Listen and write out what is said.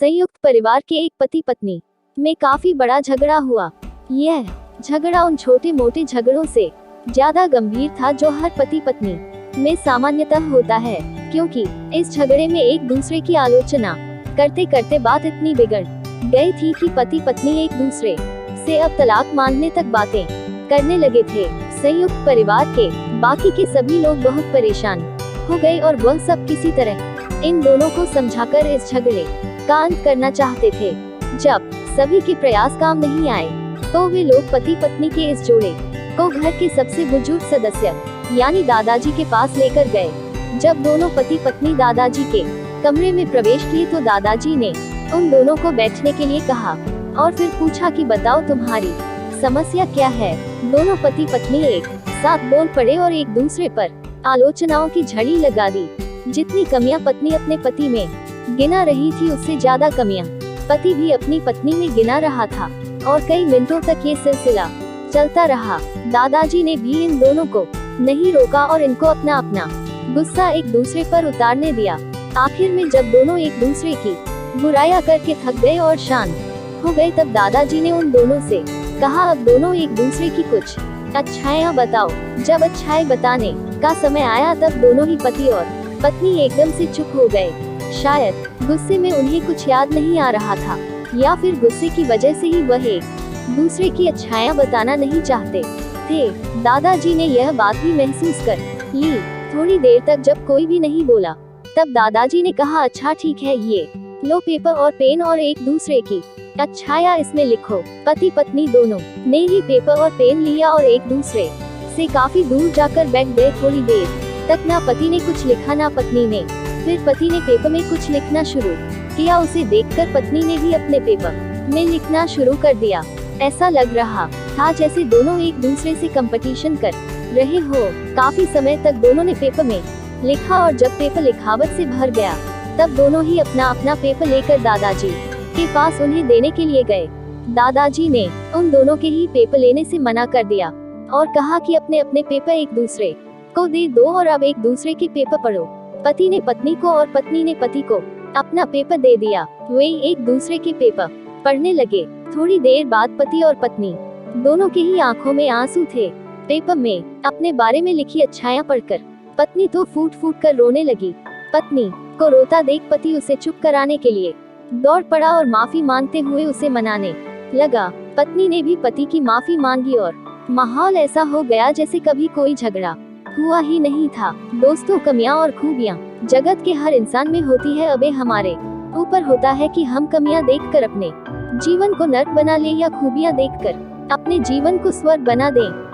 संयुक्त परिवार के एक पति पत्नी में काफी बड़ा झगड़ा हुआ। यह झगड़ा उन छोटे मोटे झगड़ों से ज्यादा गंभीर था जो हर पति पत्नी में सामान्यतः होता है, क्योंकि इस झगड़े में एक दूसरे की आलोचना करते करते बात इतनी बिगड़ गई थी कि पति पत्नी एक दूसरे से अब तलाक मांगने तक बातें करने लगे थे। संयुक्त परिवार के बाकी के सभी लोग बहुत परेशान हो गए और वह सब किसी तरह इन दोनों को समझाकर इस झगड़े का अंत करना चाहते थे। जब सभी के प्रयास काम नहीं आए तो वे लोग पति पत्नी के इस जोड़े को घर के सबसे बुजुर्ग सदस्य यानी दादाजी के पास लेकर गए। जब दोनों पति पत्नी दादाजी के कमरे में प्रवेश किए तो दादाजी ने उन दोनों को बैठने के लिए कहा और फिर पूछा कि बताओ तुम्हारी समस्या क्या है। दोनों पति पत्नी एक साथ बोल पड़े और एक दूसरे पर आलोचनाओं की झड़ी लगा दी। जितनी कमियां पत्नी अपने पति में गिना रही थी उससे ज्यादा कमियां पति भी अपनी पत्नी में गिना रहा था और कई मिनटों तक ये सिलसिला चलता रहा। दादाजी ने भी इन दोनों को नहीं रोका और इनको अपना अपना गुस्सा एक दूसरे पर उतारने दिया। आखिर में जब दोनों एक दूसरे की बुराइयां करके थक गए और शांत हो गए तब दादाजी ने उन दोनों से कहा अब दोनों एक दूसरे की कुछ अच्छाइयाँ बताओ। जब अच्छाई बताने का समय आया तब दोनों ही पति और पत्नी एकदम से चुप हो गए। शायद गुस्से में उन्हें कुछ याद नहीं आ रहा था या फिर गुस्से की वजह से ही वह एक दूसरे की अच्छाइयाँ बताना नहीं चाहते थे। दादाजी ने यह बात भी महसूस कर ली। थोड़ी देर तक जब कोई भी नहीं बोला तब दादाजी ने कहा अच्छा ठीक है, ये लो पेपर और पेन और एक दूसरे की अच्छाइयाँ इसमें लिखो। पति पत्नी दोनों ने ही पेपर और पेन लिया और एक दूसरे से काफी दूर जाकर बैठ गए। थोड़ी देर तक ना पति ने कुछ लिखा ना पत्नी ने। फिर पति ने पेपर में कुछ लिखना शुरू किया। उसे देखकर पत्नी ने भी अपने पेपर में लिखना शुरू कर दिया। ऐसा लग रहा था जैसे दोनों एक दूसरे से कंपटीशन कर रहे हो। काफी समय तक दोनों ने पेपर में लिखा और जब पेपर लिखावट से भर गया तब दोनों ही अपना अपना पेपर लेकर दादाजी के पास उन्हें देने के लिए गए। दादाजी ने उन दोनों के ही पेपर लेने से मना कर दिया और कहा कि अपने अपने पेपर एक दूसरे को दे दो और अब एक दूसरे के पेपर पढ़ो। पति ने पत्नी को और पत्नी ने पति को अपना पेपर दे दिया। वे एक दूसरे के पेपर पढ़ने लगे। थोड़ी देर बाद पति और पत्नी दोनों के ही आंखों में आंसू थे। पेपर में अपने बारे में लिखी अच्छाइयाँ पढ़कर पत्नी तो फूट फूट कर रोने लगी। पत्नी को रोता देख पति उसे चुप कराने के लिए दौड़ पड़ा और माफी मांगते हुए उसे मनाने लगा। पत्नी ने भी पति की माफी मांगी और माहौल ऐसा हो गया जैसे कभी कोई झगड़ा हुआ ही नहीं था। दोस्तों, कमियां और खूबियां जगत के हर इंसान में होती है। अबे हमारे ऊपर होता है कि हम कमियां देखकर अपने जीवन को नर्क बना ले या खूबियां देखकर अपने जीवन को स्वर्ग बना दें।